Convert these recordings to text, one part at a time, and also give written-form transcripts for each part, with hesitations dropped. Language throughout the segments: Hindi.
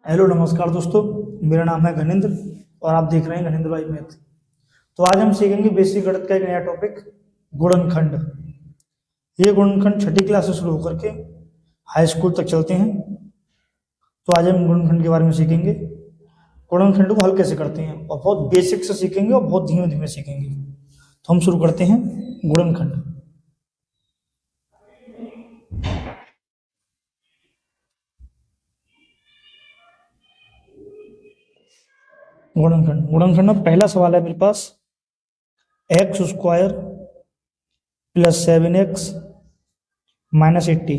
हेलो नमस्कार दोस्तों। मेरा नाम है घनिंद्र और आप देख रहे हैं घनिंद्र भाई मैथ। तो आज हम सीखेंगे बेसिक गणित का एक नया टॉपिक, गुणनखंड। ये गुणनखंड छठी क्लास से शुरू होकर के हाई स्कूल तक चलते हैं। तो आज हम गुणनखंड के बारे में सीखेंगे, गुणनखंड को हल कैसे करते हैं, और बहुत बेसिक से सीखेंगे और बहुत धीमे धीमे सीखेंगे। तो हम शुरू करते हैं गुणनखंड। गुणनखंड में पहला सवाल है मेरे पास, x square plus 7x minus 80,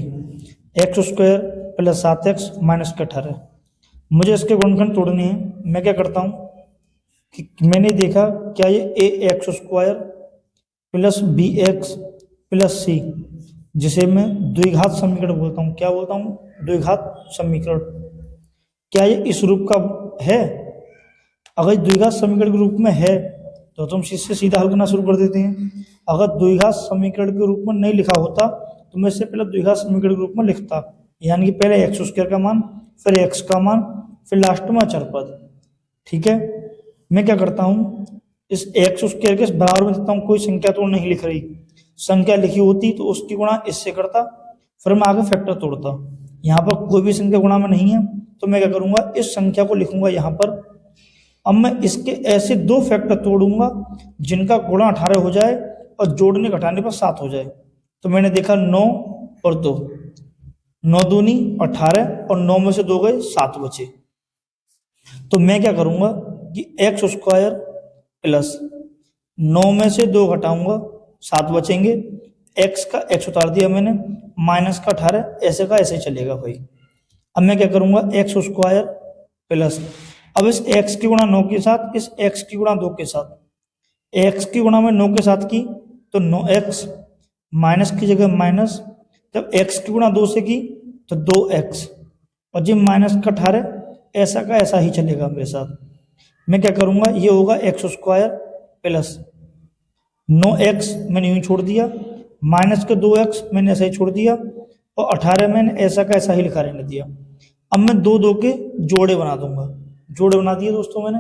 x square plus 7x minus 18। मुझे इसके गुणनखंड तोड़ने हैं। मैं क्या करता हूँ कि मैंने देखा क्या ये a x square plus b x plus c, जिसे मैं द्विघात समीकरण बोलता हूँ। क्या बोलता हूँ? द्विघात समीकरण। क्या ये इस रूप का है? अगर द्विघात समीकरण के रूप में है तो तुम इससे सीधा हल करना शुरू कर देते हैं। अगर द्विघात समीकरण के रूप में नहीं लिखा होता तो मैं इससे पहले द्विघात समीकरण के रूप में लिखता, यानी कि पहले एक्स स्क्वायर का मान, फिर एक्स का मान, फिर लास्ट में अचर पद। ठीक है, मैं क्या करता हूँ, इस एक्स स्क्वायर के बराबर में देता हूँ। कोई संख्या तो नहीं लिख रही, संख्या लिखी होती तो उसकी गुणा इससे करता, फिर मैं आगे फैक्टर तोड़ता। यहाँ पर कोई भी संख्या गुणा में नहीं है तो मैं क्या करूंगा, इस संख्या को लिखूंगा यहाँ पर। अब मैं इसके ऐसे दो फैक्टर तोड़ूंगा जिनका गुणा 18 हो जाए और जोड़ने घटाने पर 7 हो जाए। तो मैंने देखा 9 और 2, 9 दूनी 18 और 9 में से 2 गए, 7 बचे। तो मैं क्या करूंगा कि एक्स स्क्वायर प्लस 9 में से 2 घटाऊंगा, 7 बचेंगे। एक्स का एक्स उतार दिया मैंने, माइनस का 18, ऐसे का ऐसे ही चलेगा भाई। अब मैं क्या करूंगा, एक्स स्क्वायर प्लस, अब इस x की गुणा 9 के साथ, इस x की गुणा 2 के साथ, x की गुणा में 9 के साथ की तो 9x, माइनस की जगह माइनस, जब x की गुणा 2 से की तो 2x, और जब माइनस का 18, ऐसा का ऐसा ही चलेगा मेरे साथ। मैं क्या करूंगा, ये होगा एक्स स्क्वायर प्लस 9x मैंने यूं छोड़ दिया, माइनस के 2x मैंने ऐसा ही छोड़ दिया, और 18 मैंने ऐसा का ऐसा ही लिखा रहने दिया। अब मैं दो दो के जोड़े बना दूंगा, जोड़े बना दिए दोस्तों मैंने।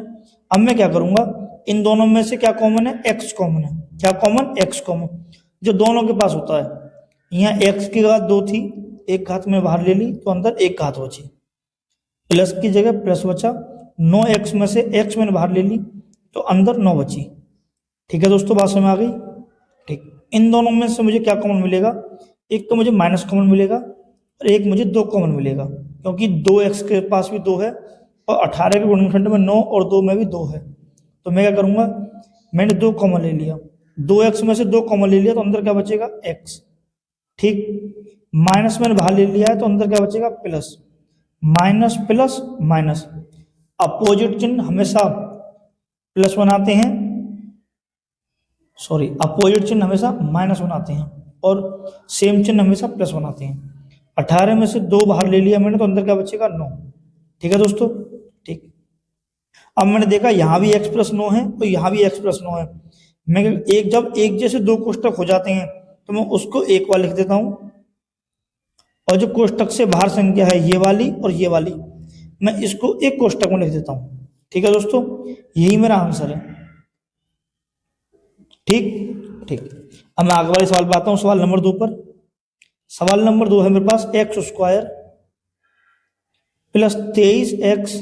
अब मैं क्या करूंगा, इन दोनों में से क्या कॉमन है? एक्स कॉमन है। क्या कॉमन? एक्स कॉमन, जो दोनों के पास होता है। यहाँ एक्स की घात 2 थी, एक घात में बाहर ले ली तो अंदर एक घात बची, प्लस की जगह प्लस बचा। 9x में से x मैंने बाहर ले ली तो अंदर 9 बची। ठीक है दोस्तों, बात समझ आ गई? ठीक, इन दोनों में से मुझे क्या कॉमन मिलेगा? एक तो मुझे माइनस कॉमन मिलेगा और एक मुझे 2 कॉमन मिलेगा, क्योंकि 2x के पास भी 2 है और 18 के गुणनखंड में 9 और 2 में भी 2 है। तो मैं क्या करूंगा, मैंने 2 कॉमन ले लिया, 2x में से 2 कॉमन ले लिया तो अंदर क्या बचेगा? x। ठीक, माइनस मैंने बाहर ले लिया है तो अंदर क्या बचेगा? Plus. Minus plus minus, opposite चिन्ह हमेशा प्लस बनाते हैं, सॉरी, अपोजिट चिन्ह हमेशा माइनस बनाते हैं और सेम चिन्ह हमेशा प्लस बनाते हैं। 18 में से 2 बाहर ले लिया मैंने तो अंदर क्या बचेगा? 9। ठीक है दोस्तों, ठीक। अब मैंने देखा यहाँ भी x प्लस 9 है और यहाँ भी x प्लस 9 है। मैं एक जब एक जैसे दो कोष्टक हो जाते हैं तो मैं उसको एक बार लिख देता हूँ, और जो कोष्टक से बाहर संख्या है ये वाली और ये वाली, मैं इसको एक कोष्टक में लिख देता हूँ। ठीक है दोस्तों, यही मेरा आंसर है। ठीक ठीक, अब मैं आगे वाले सवाल पे आता हूँ, सवाल नंबर 2 पर। सवाल नंबर 2 है मेरे पास, x square plus 23x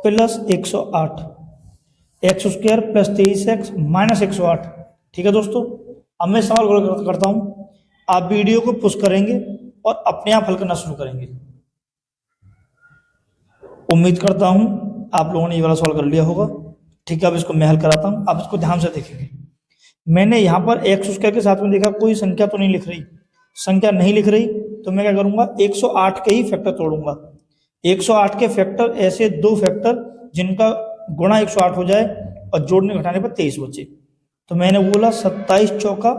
plus 108, x square plus 23x minus 108। ठीक है दोस्तों, अब मैं सवाल करता हूं, आप वीडियो को पुश करेंगे और अपने आप हल करना शुरू करेंगे। उम्मीद करता हूं आप लोगों ने ये वाला सवाल कर लिया होगा। ठीक है, अब इसको मैं हल कराता हूं, आप इसको ध्यान से देखेंगे। मैंने यहाँ पर एक्स स्क्वायर के साथ में देखा कोई संख्या तो नहीं लिख रही, संख्या नहीं लिख रही तो मैं क्या करूंगा, 108 के ही फैक्टर तोड़ूंगा। 108 के फैक्टर, ऐसे दो फैक्टर जिनका गुणा 108 हो जाए और जोड़ने घटाने पर 23 बचे। तो मैंने बोला 27 चौका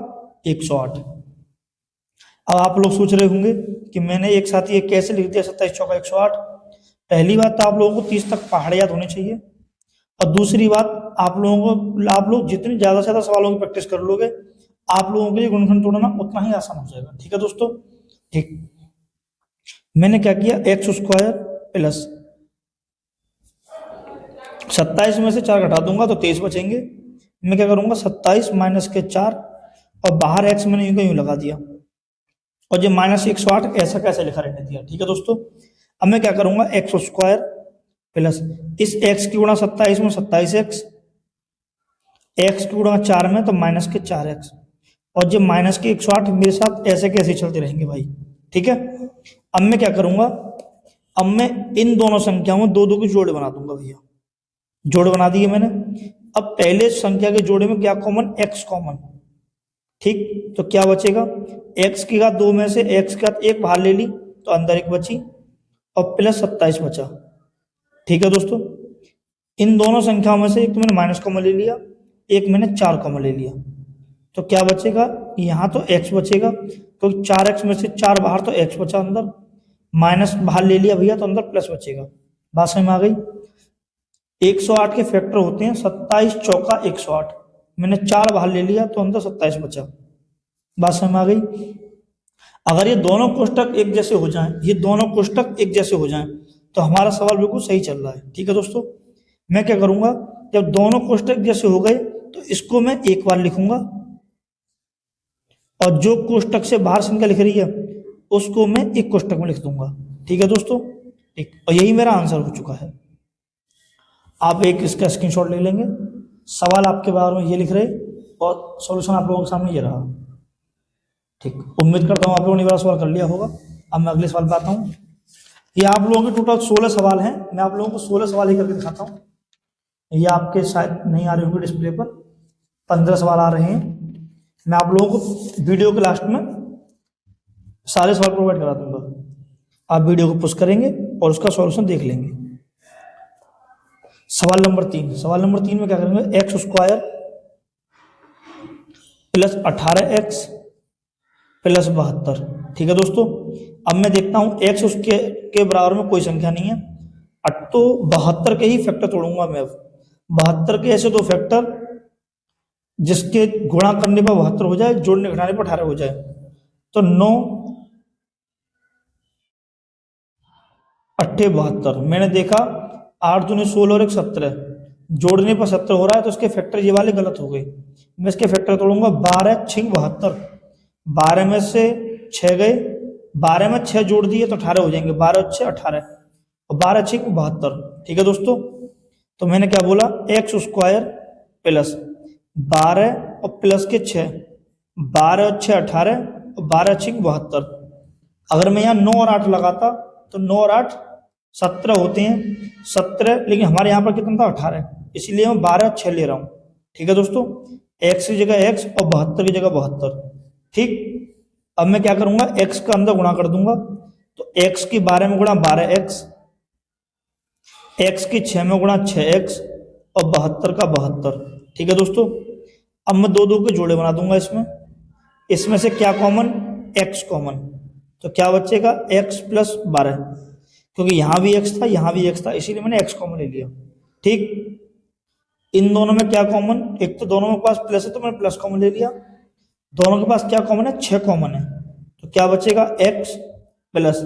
108। अब आप लोग सोच रहे होंगे कि मैंने एक साथ ये कैसे लिख दिया 27 चौका 108। पहली बात तो आप लोगों को 30 तक पहाड़ याद होने चाहिए, और दूसरी बात आप लोग जितनी ज्यादा से ज्यादा सवालों की प्रैक्टिस कर लोगे, आप लोगों के लिए गुणनखंड तोड़ना उतना ही आसान हो जाएगा। ठीक है दोस्तों, ठीक। मैंने क्या किया, एक्स स्क्वायर प्लस 27 में से 4 घटा दूंगा तो 23 बचेंगे। मैं क्या करूंगा 27 माइनस के 4 और बाहर एक्स मैंने यूं का यूं लगा दिया और जो माइनस 108 ऐसा कैसे लिखा रहने दिया। ठीक है दोस्तों, अब मैं क्या करूंगा एक्स स्क्वायर प्लस इस एक्स की गुणा 27 में 27x, एक्स की गुणा 4 में तो माइनस के 4x और जो माइनस के 108 मेरे साथ ऐसे कैसे चलते रहेंगे भाई। ठीक है, अब मैं क्या करूंगा, अब मैं इन दोनों संख्याओं में दो दो की जोड़ बना दूंगा भैया। जोड़ बना दिए मैंने। अब पहले संख्या के जोड़े में क्या कॉमन, एक्स कॉमन। ठीक, तो क्या बचेगा, एक्स की घात 2 में से एक्स की घात 1 बाहर ले ली तो अंदर 1 बची और प्लस 27 बचा। ठीक है दोस्तों, इन दोनों संख्याओं में से एक तो मैंने माइनस कॉमन ले लिया, एक मैंने 4 कॉमन ले लिया, तो क्या बचेगा, यहाँ तो x बचेगा क्योंकि 4x में से 4 बाहर तो x बचा अंदर, माइनस बाहर ले लिया भैया तो अंदर प्लस बचेगा। बात समझ में आ गई। 108 के फैक्टर होते हैं 27 चौका 108, मैंने 4 बाहर ले लिया तो अंदर 27 बचा। बात समझ में आ गई। अगर ये दोनों कोष्टक एक जैसे हो जाएं, ये दोनों कोष्टक एक जैसे हो जाएं तो हमारा सवाल बिल्कुल सही चल रहा है। ठीक है दोस्तों, मैं क्या करूंगा, जब दोनों कोष्टक जैसे हो गए तो इसको मैं एक बार लिखूंगा और जो कोष्टक से बाहर संख्या लिख रही है उसको मैं एक कोष्टक में लिख दूंगा। ठीक है दोस्तों, ठीक, और यही मेरा आंसर हो चुका है। आप एक इसका स्क्रीनशॉट ले लेंगे, सवाल आपके बारे में ये लिख रहे और सॉल्यूशन आप लोगों के सामने ये रहा। ठीक, उम्मीद करता हूँ आप लोगों ने मेरा सवाल कर लिया होगा। अब मैं अगले सवाल पे आता हूँ। ये आप लोगों के टोटल 16 सवाल हैं, मैं आप लोगों को 16 सवाल ही करके दिखाता हूँ। ये आपके शायद नहीं आ रहे होंगे डिस्प्ले पर, 15 सवाल आ रहे हैं। मैं आप लोगों को वीडियो के लास्ट में सारे सवाल प्रोवाइड करा दूंगा, आप वीडियो को पुश करेंगे और उसका सॉल्यूशन देख लेंगे। सवाल नंबर 3, सवाल नंबर 3 में क्या करेंगे, x square plus 18x plus 72। ठीक है दोस्तों, अब मैं देखता हूं एक्स उसके के बराबर में कोई संख्या नहीं है, तो 72 के ही फैक्टर तोड़ूंगा मैं। अब 72 के ऐसे दो फैक्टर जिसके गुणा करने पर 72 हो जाए, जोड़ने घटाने पर 18 हो जाए। तो 9 8 72, मैंने देखा 8 दूनी 16 और 1 17, जोड़ने पर 70 हो रहा है तो इसके फैक्टर ये वाले गलत हो गए। मैं इसके फैक्टर तोड़ूंगा, 12 6 72, 12 में से 6 गए, 12 में 6 जोड़ दिए तो 18 हो जाएंगे, 12 6 18 और 12 6 72। ठीक है दोस्तों, तो मैंने क्या बोला, एक्स स्क्वायर प्लस 12 और प्लस के 6, 12 और 6 18 और 12 6 72। अगर मैं यहाँ 9 और 8 लगाता तो 9 और 8 17 होते हैं, 17, लेकिन हमारे यहाँ पर कितना था 18, इसलिए मैं 12 और 6 ले रहा हूँ। ठीक है दोस्तों, एक्स की जगह एक्स और 72 की जगह 72। ठीक, अब मैं क्या करूंगा, एक्स का अंदर गुणा कर दूंगा, तो एक्स की 12 में गुणा 12x, एक्स की 6 में गुणा 6x और 72 का 72। ठीक है दोस्तों, अब मैं दो दो के जोड़े बना दूंगा इसमें, इसमें से क्या कॉमन, x कॉमन, तो क्या बचेगा x प्लस 12, क्योंकि यहां भी x था यहां भी x था इसीलिए मैंने x कॉमन ले लिया। ठीक, इन दोनों में क्या कॉमन, एक तो दोनों के पास प्लस है तो मैंने प्लस कॉमन ले लिया, दोनों के पास क्या कॉमन है, 6 कॉमन है, तो क्या बचेगा x प्लस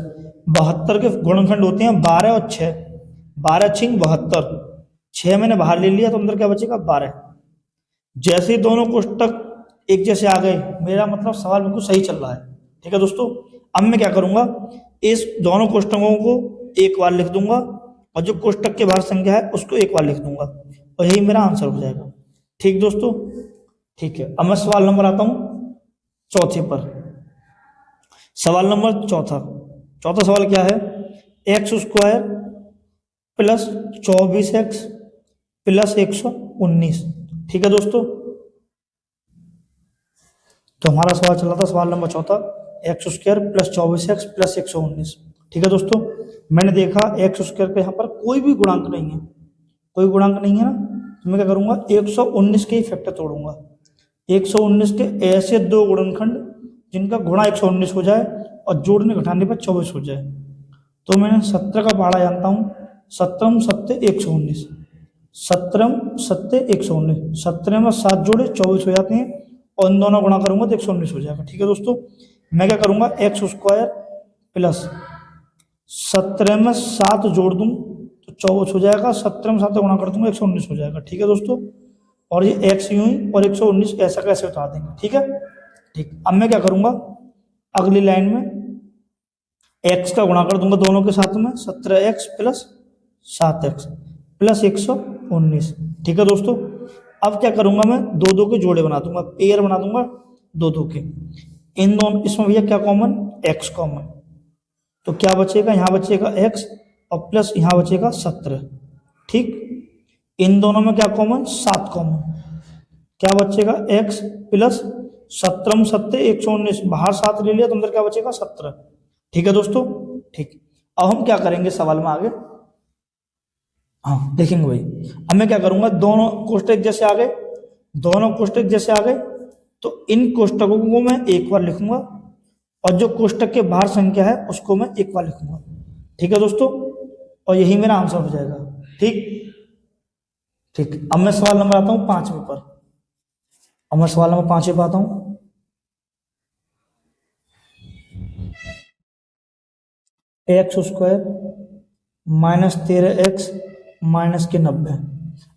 72 के गुणनखंड होते हैं 12 और 6, 12 6 72, 6 मैंने बाहर ले लिया तो अंदर क्या बचेगा 12। जैसे ही दोनों कोष्टक एक जैसे आ गए, मेरा मतलब सवाल बिल्कुल सही चल रहा है। ठीक है दोस्तों, अब मैं क्या करूंगा, इस दोनों कोष्टकों को एक बार लिख दूंगा और जो कोष्टक के बाहर संख्या है उसको एक बार लिख दूंगा और यही मेरा आंसर हो जाएगा। ठीक दोस्तों, ठीक है, अब मैं सवाल नंबर आता हूं चौथे पर। सवाल नंबर चौथा सवाल क्या है, x square plus 24x plus 119। ठीक है दोस्तों, तो हमारा सवाल चल रहा था सवाल नंबर चौथा, x square plus 24x plus 119। ठीक है दोस्तों, मैंने देखा एक्स स्क्वायर पे यहाँ पर कोई भी गुणांक नहीं है, कोई गुणांक नहीं है ना, तो मैं क्या करूंगा 119 के ही फैक्टर तोड़ूंगा। 119 के ऐसे दो गुणनखंड जिनका गुणा 119 हो जाए और जोड़ने घटाने पर 24 हो जाए। तो मैंने 17 का पहाड़ा जानता हूँ, 17 7 119, 17 7 119, 17 में 7 जोड़े 24 हो जाते हैं और इन दोनों गुणा करूंगा तो 119 हो जाएगा। ठीक है दोस्तों, मैं क्या करूंगा एक्स स्क्वायर प्लस 17 में 7 जोड़ दूं तो 24 हो जाएगा, 17 में 7 गुणा कर दूंगा 119 हो जाएगा। ठीक है दोस्तों, और ये x यूं ही और 119 ऐसा कैसे उतार देंगे। ठीक है, ठीक। अब मैं क्या करूंगा, अगली लाइन में x का गुणा कर दूंगा दोनों के साथ में, 17x प्लस 7x प्लस 119। ठीक है दोस्तों, अब क्या करूंगा मैं, दो दो के जोड़े बना दूंगा, पेयर बना दूंगा दो दो के। इन दोनों, इसमें भैया क्या कॉमन, x कॉमन, तो क्या बचेगा, यहाँ बचेगा x और प्लस यहाँ बचेगा 17। ठीक, इन दोनों में क्या कॉमन, 7 कॉमन, क्या बचेगा x प्लस 17 7 119, बाहर 7 ले लिया तो अंदर क्या बचेगा 17। ठीक है दोस्तों, ठीक। अब हम क्या करेंगे सवाल में आगे, हाँ देखेंगे भाई। अब मैं क्या करूंगा, दोनों कोष्टक जैसे आ गए, दोनों कोष्टक जैसे आ गए, तो इन कोष्टकों को मैं एक बार लिखूंगा और जो कोष्टक के बाहर संख्या है उसको मैं एक बार लिखूंगा। ठीक है दोस्तों, और यही मेरा आंसर हो जाएगा। ठीक, ठीक। अब मैं सवाल नंबर आता हूं 5वें पर। अब मैं सवाल नंबर 5वें पर आता हूं। X square minus 13x minus के 90।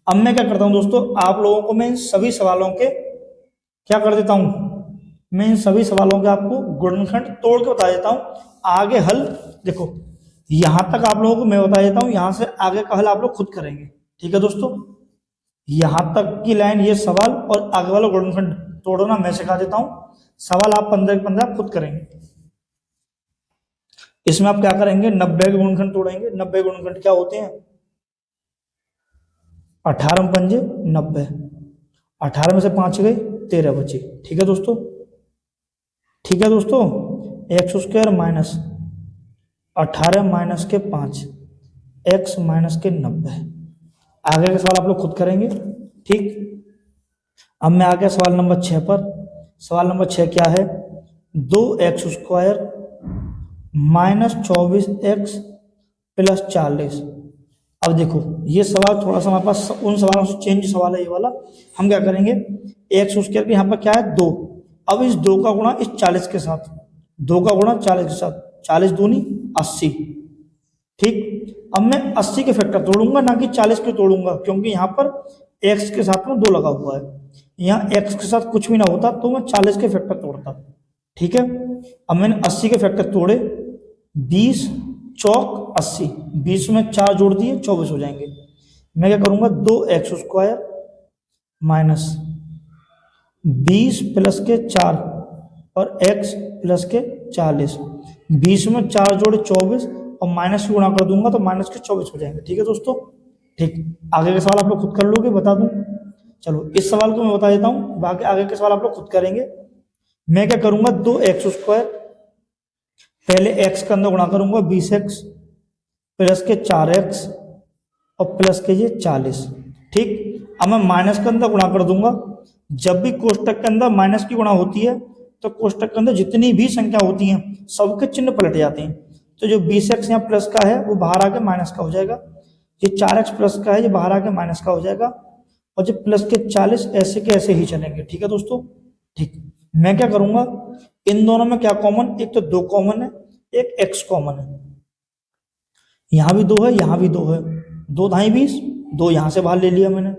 अब मैं क्या करता हूं दोस्तों, आप लोगों को मैं इन सभी सवालों के क्या कर देता हूं, मैं इन सभी सवालों के आपको गुणनखंड तोड़ के बता देता हूं। आगे हल देखो, यहां तक आप लोगों को मैं बता देता हूं, यहां से आगे का हल आप लोग खुद करेंगे। ठीक है दोस्तों, यहां तक की लाइन ये सवाल और आगे वाला गुणनखंड तोड़ना मैं सिखा देता हूं, सवाल आप 15 के 15 खुद करेंगे। इसमें आप क्या करेंगे, 90 के गुणनखंड तोड़ेंगे। 90 गुणनखंड क्या होते हैं, 18 में पंजे 90, 18 में से 5 गए 13 बचे। ठीक है दोस्तों, ठीक है दोस्तों, एक्स स्क्वायर माइनस 18 माइनस के 5 x माइनस के 90। आगे के सवाल आप लोग खुद करेंगे। ठीक, अब मैं आ गया सवाल नंबर 6 पर। सवाल नंबर 6 क्या है, 2x square minus 24x plus 40। अब देखो ये सवाल थोड़ा सा हमारे पास उन सवालों से चेंज सवाल है ये वाला। हम क्या करेंगे, एक्स स्क्वायर के यहाँ पर क्या है 2, अब इस 2 का गुणा इस 40 के साथ, 2 का गुणा 40 के साथ, 40 दूनी 80। ठीक, अब मैं 80 के फैक्टर तोड़ूंगा ना कि 40 के तोड़ूंगा, क्योंकि यहाँ पर x के साथ में 2 लगा हुआ है, यहाँ x के साथ कुछ भी ना होता तो मैं 40 के फैक्टर तोड़ता। ठीक है, अब मैंने 80 के फैक्टर तोड़े, 20 चौक 80, 20 में 4 जोड़ दिए 24 हो जाएंगे। मैं क्या करूंगा, 2x स्क्वायर माइनस 20 प्लस के 4 और x प्लस के 40, 20 में 4 जोड़े 24 और माइनस की गुणा कर दूंगा तो माइनस के 24 हो जाएंगे। ठीक है दोस्तों, ठीक। आगे के सवाल आप लोग खुद कर लोगे, बता दूं, चलो इस सवाल को मैं बता देता हूं, बाकी आगे के सवाल आप लोग खुद करेंगे। मैं क्या करूंगा, 2x स्क्वायर, पहले x के अंदर गुणा करूंगा 20x प्लस के 4x और प्लस के ये 40। ठीक, अब मैं माइनस के अंदर गुणा कर दूंगा। जब भी कोष्टक के अंदर माइनस की गुणा होती है तो कोष्टक के अंदर जितनी भी संख्या होती हैं सबके चिन्ह पलट जाते हैं। तो जो 20x यहाँ प्लस का है वो बाहर आके माइनस का हो जाएगा, ये 4x प्लस का है ये बाहर आके माइनस का हो जाएगा, और जो प्लस के 40 ऐसे के ऐसे ही चलेंगे। ठीक है दोस्तों, ठीक। मैं क्या करूंगा, इन दोनों में क्या कॉमन, एक तो 2 कॉमन है, एक x कॉमन है, यहां भी 2 है यहां भी 2 है, 2 धाई 20, 2 यहां से बाहर ले लिया मैंने।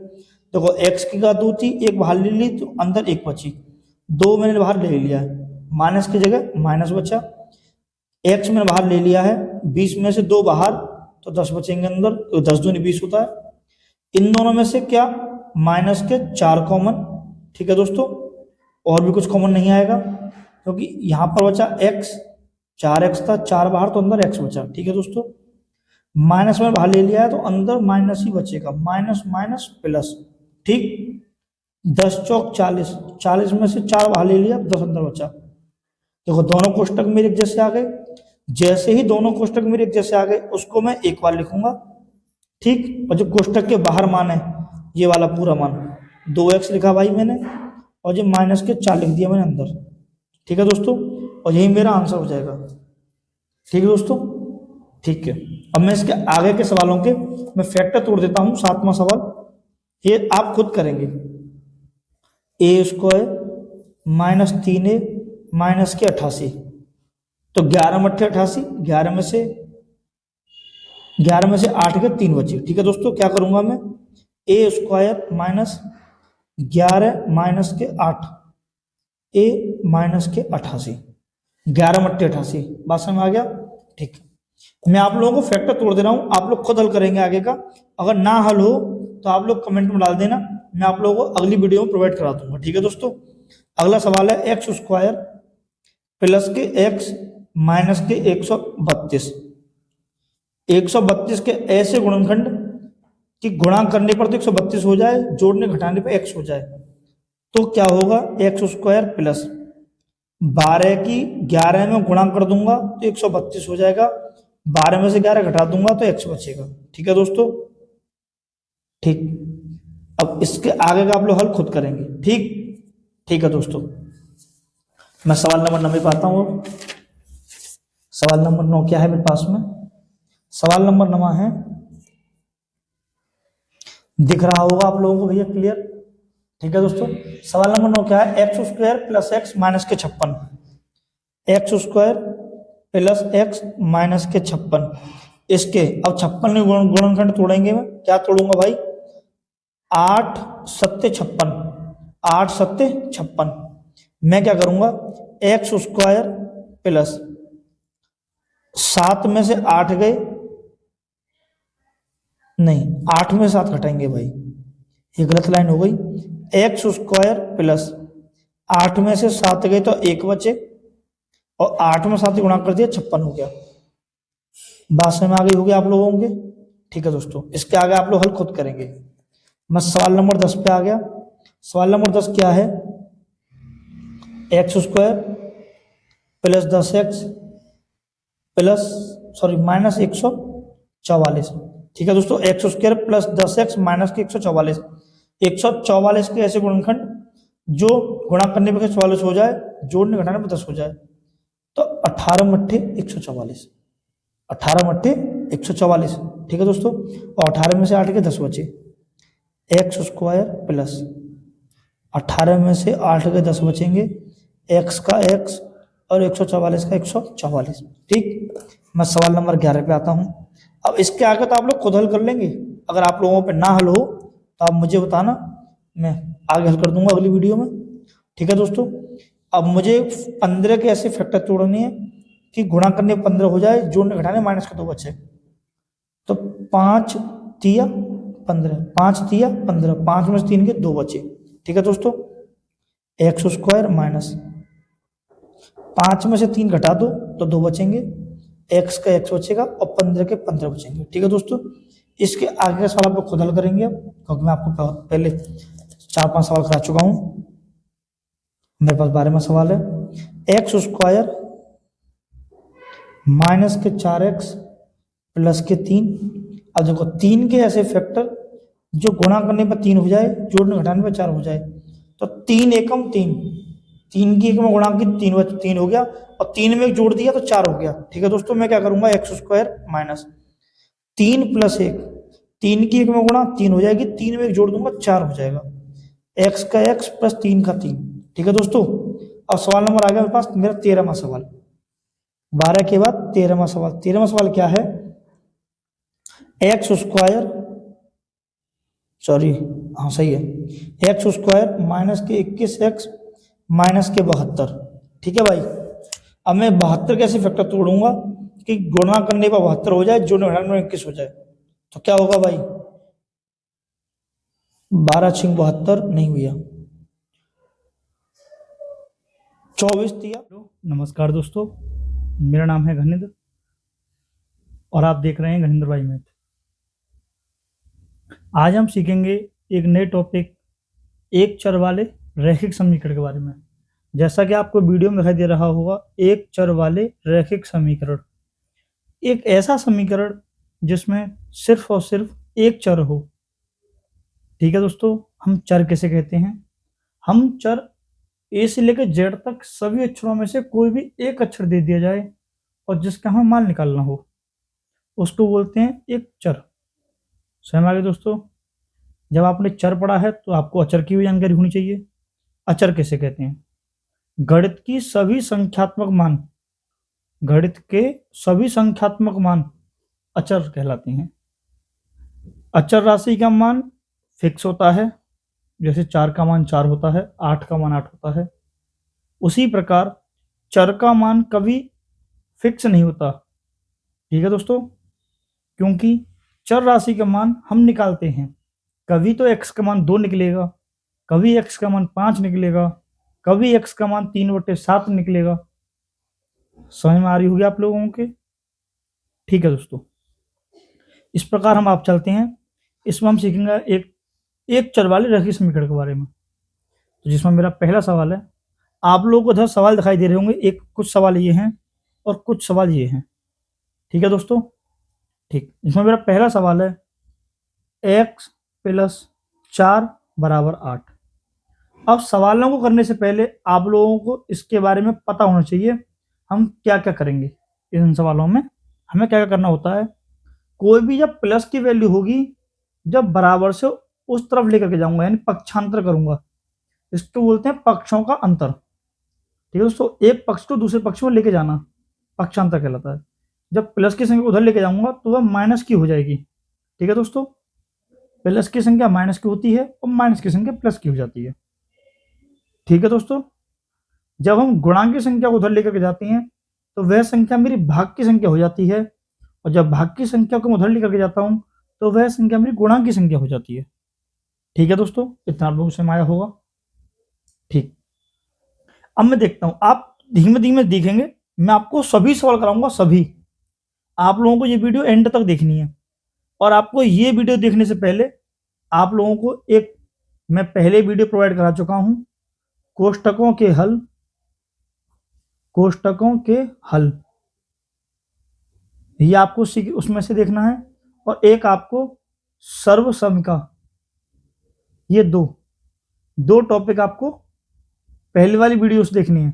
देखो x की का 2 थी, एक बाहर ले ली तो अंदर 1 बची, 2 मैंने बाहर ले लिया है, माइनस की जगह माइनस बचा, x मैंने बाहर ले लिया है, 20 में से 2 बाहर तो 10 बचेंगे अंदर, तो 10 दूनी 20 होता है। इन दोनों में से क्या, माइनस के 4 कॉमन। ठीक है दोस्तों, और भी कुछ कॉमन नहीं आएगा, क्योंकि यहां पर बचा x, 4x था, 4 बाहर तो अंदर x बचा। ठीक है दोस्तों, माइनस में बाहर ले लिया है तो अंदर माइनस ही बचेगा, माइनस माइनस प्लस। ठीक, 10 चौक 40, 40 में से 4 बाहर ले लिया, 10 अंदर बचा। देखो दोनों कोष्टक मेरे एक जैसे आ गए, जैसे ही दोनों कोष्टक मेरे एक जैसे आ गए उसको मैं एक बार लिखूंगा। ठीक, और जो कोष्टक के बाहर मान है ये वाला पूरा मान 2x लिखा भाई मैंने, और जो माइनस के 4 लिख दिया मैंने अंदर। ठीक है दोस्तों, और यही मेरा आंसर हो जाएगा। ठीक है दोस्तों, ठीक है। अब मैं इसके आगे के सवालों के मैं फैक्टर तोड़ देता हूं। 7वां सवाल ये आप खुद करेंगे, ए स्क्वायर माइनस 3a माइनस के 88, तो 11 मट्ठे 88, 11 में से 11 में से 8 के 3 बचे। ठीक है दोस्तों, क्या करूंगा मैं, ए स्क्वायर माइनस 11 माइनस के 8, ए माइनस के 88, 11 मट्टे 88, बात समझ में आ गया। ठीक है, मैं आप लोगों को फैक्टर तोड़ दे रहा हूं, आप लोग खुद हल करेंगे आगे का। अगर ना हल हो तो आप लोग कमेंट में डाल देना, मैं आप लोगों को अगली वीडियो में प्रोवाइड करा दूंगा। ठीक है दोस्तों, अगला सवाल है एक्स स्क्वायर प्लस के एक्स माइनस के 132, 132 के ऐसे गुणनखंड कि गुणा करने पर तो 132 हो जाए, जोड़ने घटाने पर एक्स हो जाए, तो क्या होगा, एक्स स्क्वायर प्लस 12 की 11 में गुणा कर दूंगा तो 132 हो जाएगा, 12 में से 11 घटा दूंगा तो एक्स बचेगा। ठीक है दोस्तों, ठीक। अब इसके आगे का आप लोग हल खुद करेंगे। ठीक, ठीक है दोस्तों, मैं सवाल नंबर 9 पे आता हूँ। सवाल नंबर 9 क्या है मेरे पास में, सवाल नंबर 9 है, दिख रहा होगा आप लोगों को भैया क्लियर। ठीक है दोस्तों, सवाल नंबर 9 क्या है, x square plus x minus के 56, x square plus x minus के 56, इसके अब 56 में गुणनखंड तोड़ेंगे, मैं क्या तोड़ूंगा भाई, 8 सत्ते 56, 8 सत्ते 56, मैं क्या करूंगा, एक्स स्क्वायर प्लस 7 में से 8 गए, नहीं 8 में 7 घटाएंगे भाई, ये गलत लाइन हो गई, एक्स स्क्वायर प्लस 8 में से 7 गए तो 1 बचे, और 8 में 7 गुणा कर दिया 56 हो गया। बात समझ में आ गई होगी आप लोगों के। ठीक है दोस्तों, इसके आगे आप लोग हल खुद करेंगे। मैं सवाल नंबर 10 पे आ गया। सवाल नंबर 10 क्या है, x square plus 10x plus sorry minus 144। ठीक है दोस्तों, x square plus 10x minus के 144, 144 के ऐसे गुणनखंड जो गुणा करने पर 44 हो जाए, जोड़ने घटाने पर 10 हो जाए, तो 18 मट्ठे 144, 18 मट्ठे 144। ठीक है दोस्तों, और 18 में से 8 के 10 बचे, एक्स स्क्वायर प्लस 18 में से 8 के 10 बचेंगे, एक्स का एक्स और 144 का 144। ठीक, मैं सवाल नंबर 11 पे आता हूँ। अब इसके आगे तो आप लोग खुद हल कर लेंगे, अगर आप लोगों पे ना हल हो तो आप मुझे बताना, मैं आगे हल कर दूंगा अगली वीडियो में। ठीक है दोस्तों, अब मुझे 15 के ऐसे फैक्टर तोड़ने हैं कि गुणा करने 15 हो जाए, जोड़ने घटाने माइनस के 2 बचे, तो 5 तिया 15, 5 तिया 15, 5 में से 3 के 2 बचे। ठीक है दोस्तों, एक्स स्क्वायर माइनस 5 में से 3 घटा दो तो 2 बचेंगे, एक्स का एक्स बचेगा और 15 के 15 बचेंगे। ठीक है दोस्तों, इसके आगे का सवाल आप लोग खुद हल करेंगे, क्योंकि मैं आपको पहले 4-5 सवाल करा चुका हूं, मेरे पास 12वां सवाल है, एक्स स्क्वायर माइनस के 4x प्लस के 3। अब देखो 3 के ऐसे फैक्टर जो गुणा करने पर 3 हो जाए, जोड़ने घटाने पर 4 हो जाए, तो 3 एकम 3, 3 की एक में गुणा की 3 हो गया, और 3 में जोड़ दिया तो 4 हो गया। ठीक है दोस्तों, मैं क्या करूंगा, एक्स स्क्वायर माइनस 3 प्लस 1, 3 की एक में गुणा 3 हो जाएगी, 3 में एक जोड़ दूंगा 4 हो जाएगा, एक्स का एक्स प्लस 3 का 3। ठीक है दोस्तों, अब सवाल नंबर आ गया मेरे पास, मेरा 13वां सवाल, 12 के बाद 13वां सवाल। 13वां सवाल क्या है, एक्स स्क्वायर सॉरी हाँ सही है, एक्स स्क्वायर माइनस के 21x माइनस के 72। ठीक है भाई, अब मैं 72 कैसे फैक्टर तोड़ूंगा कि गुणा करने पर 72 हो जाए, जोड़ने घटाने में 21 हो जाए, तो क्या होगा भाई, 12 छिंग 72 नहीं भैया, 24 तिया। नमस्कार दोस्तों, मेरा नाम है घनिंद्र और आप देख रहे हैं घनिंद्र भाई मैथ। आज हम सीखेंगे एक नए टॉपिक, एक चर वाले रैखिक समीकरण के बारे में। जैसा कि आपको वीडियो में दिखाई दे रहा होगा, एक चर वाले रैखिक समीकरण, एक ऐसा समीकरण जिसमें सिर्फ और सिर्फ एक चर हो। ठीक है दोस्तों, हम चर किसे कहते हैं, हम चर ए से लेकर जेड तक सभी अक्षरों में से कोई भी एक अक्षर दे दिया जाए और जिसका हमें मान निकालना हो, उसको बोलते हैं एक चर। समझ आ गया दोस्तों, जब आपने चर पढ़ा है तो आपको अचर की भी जानकारी होनी चाहिए। अचर किसे कहते हैं, गणित की सभी संख्यात्मक मान, गणित के सभी संख्यात्मक मान अचर कहलाती हैं। अचर राशि का मान फिक्स होता है, जैसे 4 का मान 4 होता है, 8 का मान 8 होता है। उसी प्रकार चर का मान कभी फिक्स नहीं होता। ठीक है दोस्तों, क्योंकि चर राशि का मान हम निकालते हैं, कभी तो x का मान 2 निकलेगा, कभी x का मान 5 निकलेगा, कभी x का मान 3/7 निकलेगा। समझ में आ रही होगी आप लोगों के? ठीक है दोस्तों, इस प्रकार हम आप चलते हैं। इसमें हम सीखेंगे एक चर वाले रैखिक समीकरण के बारे में, तो जिसमें मेरा पहला सवाल है। आप लोगों को इधर सवाल दिखाई दे रहे होंगे, कुछ सवाल ये हैं और कुछ सवाल ये हैं। ठीक है दोस्तों, ठीक। इसमें मेरा पहला सवाल है x + 4 = 8। अब सवालों को करने से पहले आप लोगों को इसके बारे में पता होना चाहिए हम क्या क्या करेंगे। इन सवालों में हमें क्या क्या करना होता है। कोई भी जब प्लस की वैल्यू होगी, जब बराबर से उस तरफ लेकर के जाऊंगा, यानी पक्षांतर करूंगा, इसको बोलते हैं पक्षों का अंतर। ठीक है दोस्तों, एक पक्ष को दूसरे पक्ष में लेके जाना पक्षांतर कहलाता है। जब प्लस की संख्या उधर लेके जाऊंगा तो वह माइनस की हो जाएगी। ठीक है दोस्तों, प्लस की संख्या माइनस की होती है और माइनस की संख्या प्लस की हो जाती है। ठीक है दोस्तों, जब हम गुणांक की संख्या को उधर लेकर के जाते हैं तो वह संख्या मेरी भाग की संख्या हो जाती है, और जब भाग की संख्या को मैं उधर लेकर के जाता हूं तो वह संख्या मेरी गुणांक की संख्या हो जाती है। ठीक है दोस्तों, इतना आप लोगों से आया होगा। ठीक, अब मैं देखता हूं, आप धीमे धीमे देखेंगे, मैं आपको सभी सवाल कराऊंगा, सभी। आप लोगों को ये वीडियो एंड तक देखनी है, और आपको ये वीडियो देखने से पहले आप लोगों को मैं पहले वीडियो प्रोवाइड करा चुका हूं, कोष्टकों के हल, ये आपको उसमें से देखना है, और एक आपको सर्वसमिका। ये दो टॉपिक आपको पहले वाली वीडियो से देखनी है।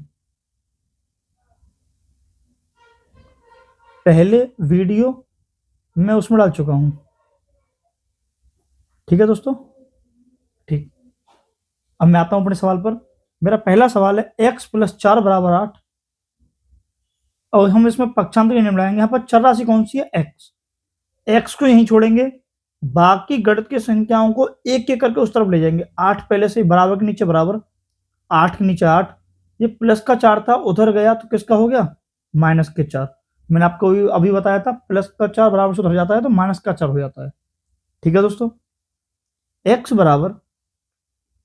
पहले वीडियो मैं उसमें डाल चुका हूं। ठीक है दोस्तों, ठीक। अब मैं आता हूं अपने सवाल पर। मेरा पहला सवाल है x + 4 = 8, और हम इसमें पक्षांतर नहीं मिलाएंगे। यहाँ पर चर राशि कौन सी है? x को यहीं छोड़ेंगे, बाकी गणित की संख्याओं को एक एक करके उस तरफ ले जाएंगे। 8 पहले से बराबर के नीचे बराबर, 8 के नीचे 8, ये प्लस का 4 था, उधर गया तो किसका हो गया? माइनस के 4। मैंने आपको अभी बताया था, प्लस का 4 बराबर से उधर जाता है तो माइनस का 4 हो जाता है। ठीक है दोस्तों, x बराबर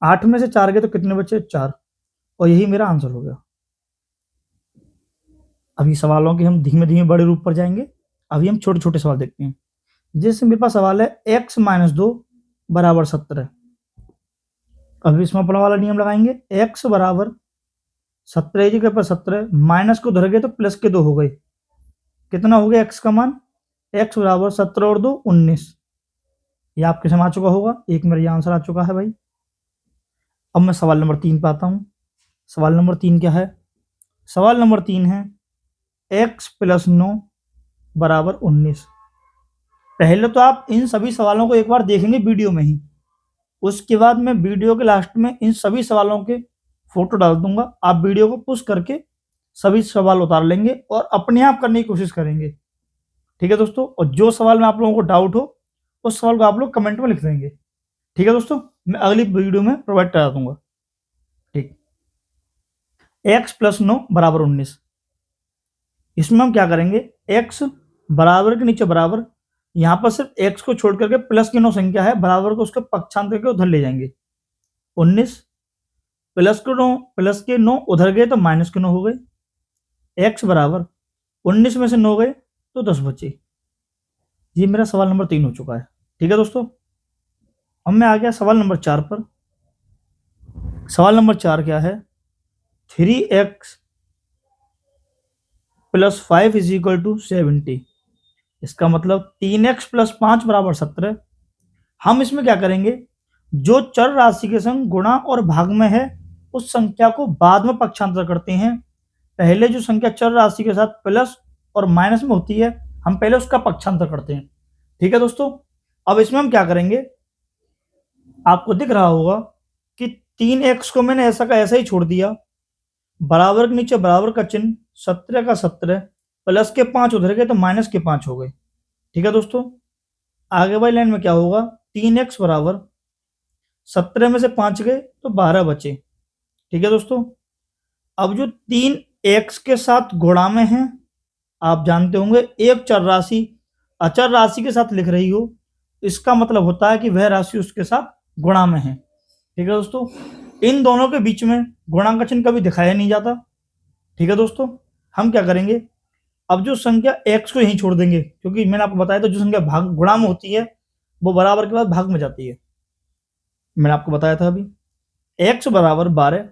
8 में से 4 गए तो कितने बचे? 4, और यही मेरा आंसर हो गया। अभी सवालों के हम धीमे धीमे बड़े रूप पर जाएंगे, अभी हम छोटे छोटे सवाल देखते हैं। जैसे मेरे पास सवाल है x - 2 = 17। अभी इसमें अपना वाला नियम लगाएंगे, x बराबर 17 की जगह पर 17, माइनस को धर गए तो प्लस के 2 हो गए। कितना हो गया x का मान? x बराबर 17 और 2 19। ये आपके समझ आ चुका होगा, एक मेरा ये आंसर आ चुका है भाई। अब मैं सवाल नंबर 3 पे आता हूं। सवाल नंबर 3 क्या है? सवाल नंबर 3 है x + 9 = 19। पहले तो आप इन सभी सवालों को एक बार देखेंगे वीडियो में ही, उसके बाद मैं वीडियो के लास्ट में इन सभी सवालों के फोटो डाल दूंगा। आप वीडियो को पुश करके सभी सवाल उतार लेंगे और अपने आप करने की कोशिश करेंगे। ठीक है दोस्तों, और जो सवाल में आप लोगों को डाउट हो उस सवाल को आप लोग कमेंट में लिख देंगे। ठीक है दोस्तों, मैं अगली वीडियो में प्रोवाइड करा दूंगा। ठीक, x + 9 = 19। इसमें हम क्या करेंगे, x बराबर के नीचे बराबर, यहां पर सिर्फ x को छोड़ करके प्लस की 9 संख्या है, बराबर को उसके पक्षांतर के उधर ले जाएंगे। 19 प्लस के 9 उधर गए तो माइनस के 9 हो गए। x बराबर 19 में से 9 गए तो 10 बचे। ये मेरा सवाल नंबर 3 हो चुका है। ठीक है दोस्तों, अब मैं आ गया सवाल नंबर 4 पर। सवाल नंबर 4 क्या है? 3x + 5 = 70। इसका मतलब 3x + 5 = 17। हम इसमें क्या करेंगे, जो चर राशि के संग गुणा और भाग में है उस संख्या को बाद में पक्षांतर करते हैं। पहले जो संख्या चर राशि के साथ प्लस और माइनस में होती है, हम पहले उसका पक्षांतर करते हैं। ठीक है दोस्तों, अब इसमें हम क्या करेंगे, आपको दिख रहा होगा कि 3x को मैंने ऐसा का ऐसा ही छोड़ दिया, बराबर के नीचे बराबर का चिन्ह, 17 का 17, प्लस के 5 उधर गए तो माइनस के 5 हो गए। ठीक है दोस्तों। आगे वाली लाइन में क्या होगा, 3x बराबर 17 में से 5 गए तो 12 बचे। ठीक है दोस्तों। अब जो 3x के साथ गुणा में है, आप जानते होंगे एक चर राशि अचर राशि के साथ लिख रही हो, इसका मतलब होता है कि वह राशि उसके साथ गुणा में है। ठीक है दोस्तों। इन दोनों के बीच में गुणा का चिन्ह कभी दिखाया नहीं जाता। ठीक है दोस्तों। हम क्या करेंगे, अब जो संख्या x को यहीं छोड़ देंगे, क्योंकि मैंने आपको बताया था जो संख्या भाग गुणा में होती है वो बराबर के बाद भाग में जाती है। मैंने आपको बताया था अभी x बराबर 12,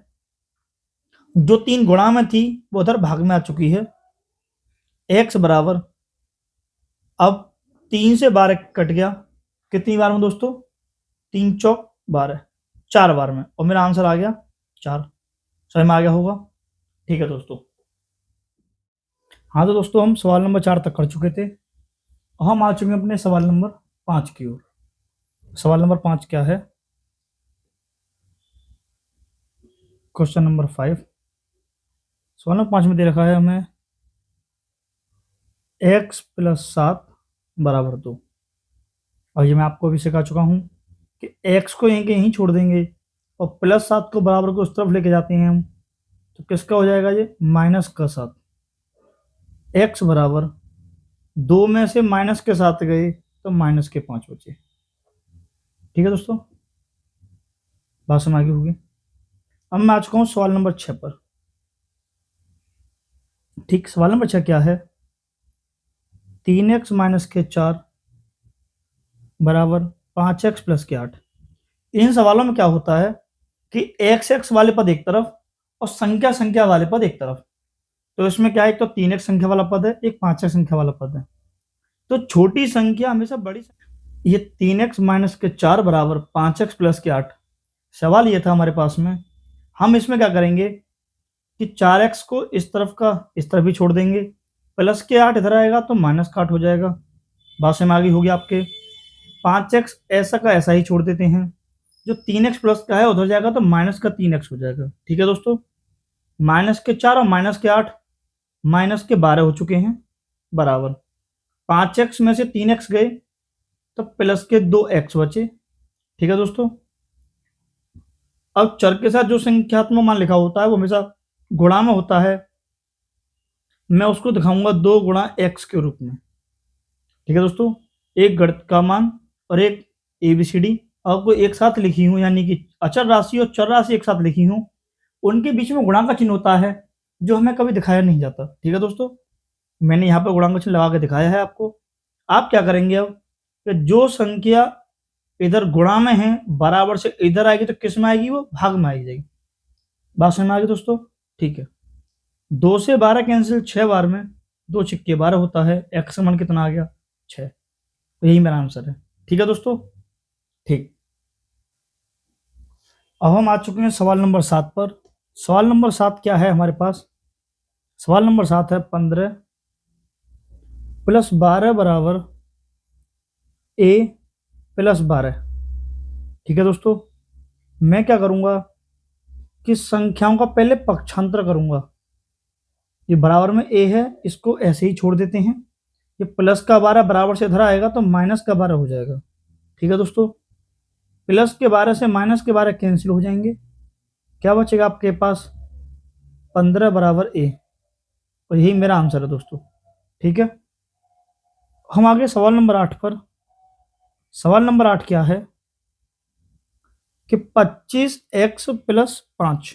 जो 3 गुणा में थी वो उधर भाग में आ चुकी है। x बराबर, अब 3 से 12 कट गया, कितनी बार में दोस्तों, 3 चौक 12, 4 बार में, और मेरा आंसर आ गया 4। समझ में आ गया होगा। ठीक है दोस्तों। हाँ तो दोस्तों हम सवाल नंबर 4 तक कर चुके थे, हम आ चुके हैं अपने सवाल नंबर 5 की ओर। सवाल नंबर 5 क्या है, क्वेश्चन नंबर 5। सवाल नंबर 5 में दे रखा है हमें x + 7 बराबर 2। और ये मैं आपको अभी सिखा चुका हूँ कि x को यहीं के यहीं छोड़ देंगे और +7 को बराबर को उस तरफ लेके जाते हैं हम, तो किसका हो जाएगा ये, -7। x बराबर 2 में से माइनस के 7 गए तो -5 बचे। ठीक है दोस्तों, बात समझ आगे होगी। अब मैं आ चुका हूँ सवाल नंबर 6 पर। ठीक, सवाल नंबर 6 क्या है, 3x - 4 बराबर 5x + 8। इन सवालों में क्या होता है कि x वाले पद एक तरफ और संख्या वाले पद एक तरफ। तो इसमें क्या है, एक तो 3x संख्या वाला पद है, एक 5x संख्या वाला पद है। तो छोटी संख्या हमेशा बड़ी, ये 3x - 4 बराबर 5x + 8। सवाल ये था हमारे पास में, हम इसमें क्या करेंगे कि 4x को इस तरफ का इस तरफ भी छोड़ देंगे, +8 इधर आएगा तो -8 हो जाएगा। बात समझ में आ गई होगी आपके। 5x ऐसा का ऐसा ही छोड़ देते हैं, जो 3x प्लस का है उधर जाएगा तो -3x हो जाएगा। ठीक है दोस्तों, -4 और -8 -12 हो चुके हैं, बराबर 5x में से 3x गए तो +2x बचे। ठीक है दोस्तों। अब चर के साथ जो संख्यात्मक मान लिखा होता है वो हमेशा गुणा में होता है, मैं उसको दिखाऊंगा 2 गुणा x के रूप में। ठीक है दोस्तों, एक गणित का मान और एक ABCD आपको एक साथ लिखी हूं, यानी कि अचर राशि और चर राशि एक साथ लिखी हूं, उनके बीच में गुणा का चिन्ह होता है जो हमें कभी दिखाया नहीं जाता। ठीक है दोस्तों, मैंने यहाँ पर गुणा का चिन्ह लगा के दिखाया है आपको। आप क्या करेंगे अब कि जो संख्या इधर गुणा में है बराबर से इधर आएगी तो किस में आएगी, वो भाग में आई जाएगी। बात समझ में आ गई दोस्तों। ठीक है, 2 से 12 कैंसिल 6 बार में, 2 छिक्के 12 होता है, x का मान कितना आ गया 6। तो यही मेरा आंसर है। ठीक है दोस्तों। ठीक, अब हम आ चुके हैं सवाल नंबर 7 पर। सवाल नंबर 7 क्या है हमारे पास, सवाल नंबर 7 है 15 + 12 बराबर a + 12। ठीक है दोस्तों, मैं क्या करूंगा कि संख्याओं का पहले पक्षांतर करूंगा। ये बराबर में a है, इसको ऐसे ही छोड़ देते हैं, ये +12 बराबर से इधर आएगा तो -12 हो जाएगा। ठीक है दोस्तों, +12 से -12 कैंसिल हो जाएंगे, क्या बचेगा आपके पास, 15 बराबर a, और यही मेरा आंसर है दोस्तों। ठीक है, हम आगे सवाल नंबर 8 पर। सवाल नंबर 8 क्या है कि 25x + 5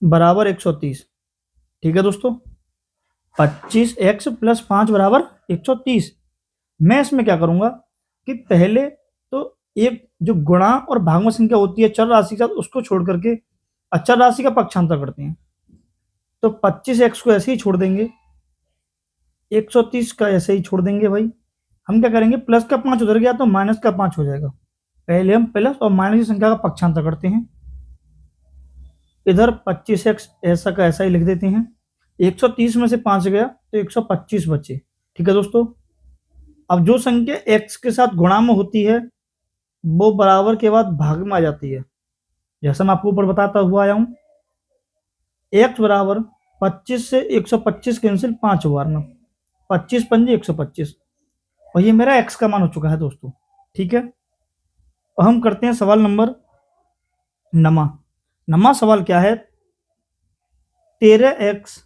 बराबर 130। ठीक है दोस्तों, 25x + 5 बराबर 130। मैं इसमें क्या करूंगा कि पहले तो एक जो गुणा और भागम संख्या होती है चर राशि के साथ, उसको छोड़ करके अचर राशि का पक्षांतर करते हैं। तो 25x को ऐसे ही छोड़ देंगे, 130 का ऐसे ही छोड़ देंगे भाई। हम क्या करेंगे, प्लस का 5 उधर गया तो -5 हो जाएगा। पहले हम प्लस और माइनस की संख्या का पक्षांतर करते हैं, इधर 25x ऐसा का ऐसा ही लिख देते हैं, 130 में से 5 गया तो 125 बचे। ठीक है दोस्तों, अब जो संख्या x के साथ गुणा में होती है वो बराबर के बाद भाग में आ जाती है, जैसा मैं आपको ऊपर बताता हुआ आया हूं। x बराबर 25 से 125 कैंसिल 5 बार में, 25 पंजे 125, और ये मेरा x का मान हो चुका है दोस्तों। ठीक है, अब हम करते हैं सवाल नंबर नमा। नमा सवाल क्या है, 13x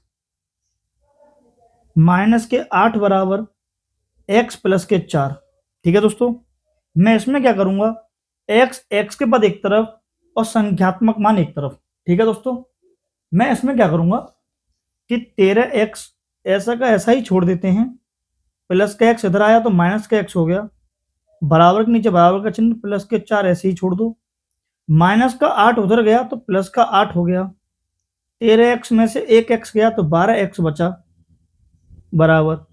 माइनस के 8 बराबर x प्लस के 4। ठीक है दोस्तों, मैं इसमें क्या करूंगा, x के पद एक तरफ और संख्यात्मक मान एक तरफ। ठीक है दोस्तों, मैं इसमें क्या करूंगा कि 13x ऐसा का ऐसा ही छोड़ देते हैं, प्लस का x इधर आया तो माइनस का x हो गया, बराबर के नीचे बराबर का चिन्ह, प्लस के 4 ऐसे ही छोड़ दो, माइनस का 8 उधर गया तो प्लस का 8 हो गया, 13x में से एक x गया तो 12x बचा, बराबर